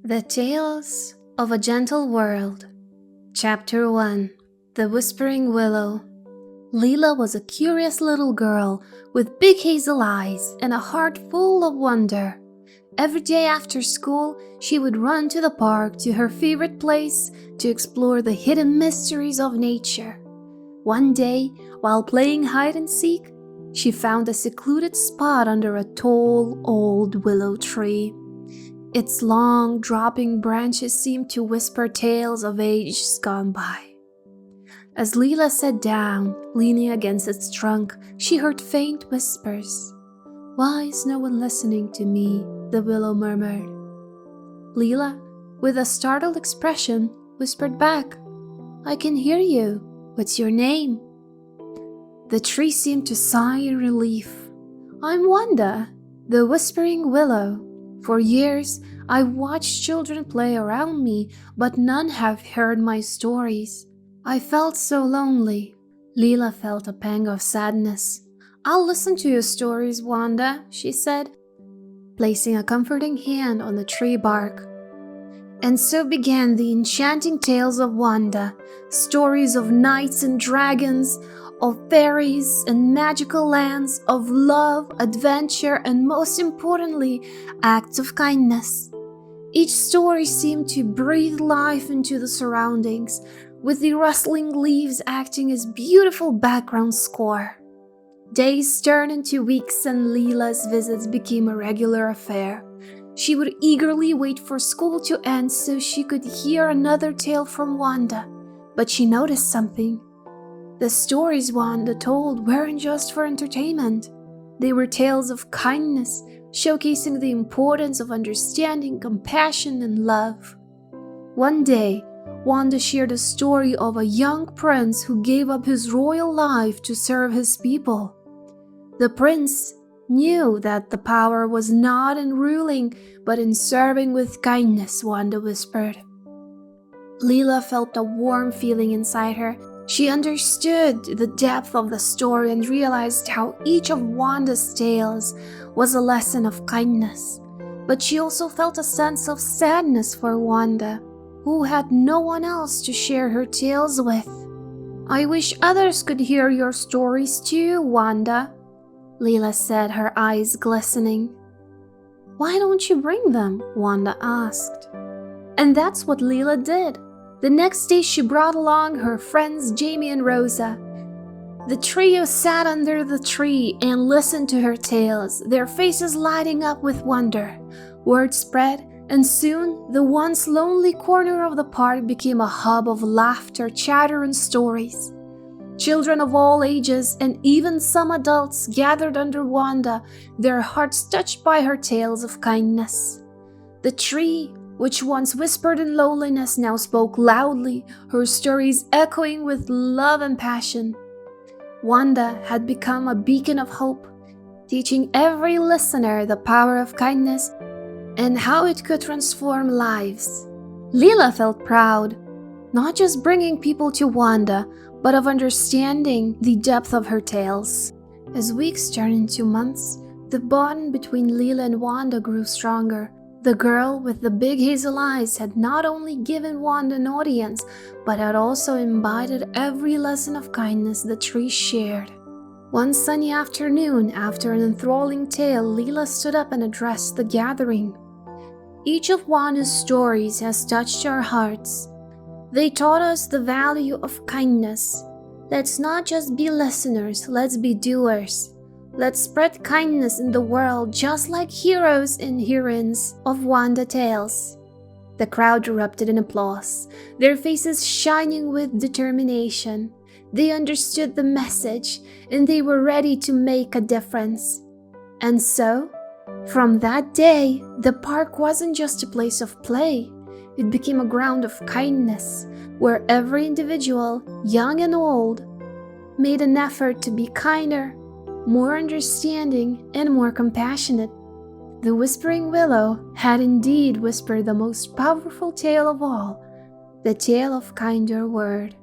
The Tales of a Gentle World. Chapter 1. The Whispering Willow. Leela was a curious little girl with big hazel eyes and a heart full of wonder. Every day after school, she would run to the park to her favorite place to explore the hidden mysteries of nature. One day, while playing hide and seek, she found a secluded spot under a tall, old willow tree. Its long, dropping branches seemed to whisper tales of ages gone by. As Leela sat down, leaning against its trunk, she heard faint whispers. "Why is no one listening to me?" the willow murmured. Leela, with a startled expression, whispered back, "I can hear you. What's your name?" The tree seemed to sigh in relief. "I'm Wanda, the Whispering Willow. For years, I've watched children play around me, but none have heard my stories. I felt so lonely." Leela felt a pang of sadness. "I'll listen to your stories, Wanda," she said, placing a comforting hand on the tree bark. And so began the enchanting tales of Wanda, stories of knights and dragons, of fairies and magical lands, of love, adventure, and most importantly, acts of kindness. Each story seemed to breathe life into the surroundings, with the rustling leaves acting as beautiful background score. Days turned into weeks and Leela's visits became a regular affair. She would eagerly wait for school to end so she could hear another tale from Wanda. But she noticed something. The stories Wanda told weren't just for entertainment. They were tales of kindness, showcasing the importance of understanding, compassion, and love. One day, Wanda shared a story of a young prince who gave up his royal life to serve his people. The prince knew that the power was not in ruling, but in serving with kindness, Wanda whispered. Leela felt a warm feeling inside her. She understood the depth of the story and realized how each of Wanda's tales was a lesson of kindness. But she also felt a sense of sadness for Wanda, who had no one else to share her tales with. "I wish others could hear your stories too, Wanda," Leela said, her eyes glistening. "Why don't you bring them?" Wanda asked. And that's what Leela did. The next day she brought along her friends Jamie and Rosa. The trio sat under the tree and listened to her tales, their faces lighting up with wonder. Word spread, and soon the once lonely corner of the park became a hub of laughter, chatter, and stories. Children of all ages and even some adults gathered under Wanda, their hearts touched by her tales of kindness. The tree, which once whispered in loneliness, now spoke loudly, her stories echoing with love and passion. Wanda had become a beacon of hope, teaching every listener the power of kindness and how it could transform lives. Leela felt proud, not just bringing people to Wanda, but of understanding the depth of her tales. As weeks turned into months, the bond between Leela and Wanda grew stronger. The girl with the big hazel eyes had not only given Wanda an audience, but had also imbibed every lesson of kindness the tree shared. One sunny afternoon, after an enthralling tale, Leela stood up and addressed the gathering. "Each of Wanda's stories has touched our hearts. They taught us the value of kindness. Let's not just be listeners, let's be doers. Let's spread kindness in the world just like heroes and heroines of Wanda tales." The crowd erupted in applause, their faces shining with determination. They understood the message and they were ready to make a difference. And so, from that day, the park wasn't just a place of play. It became a ground of kindness, where every individual, young and old, made an effort to be kinder, more understanding, and more compassionate. The Whispering Willow had indeed whispered the most powerful tale of all, the tale of kinder word.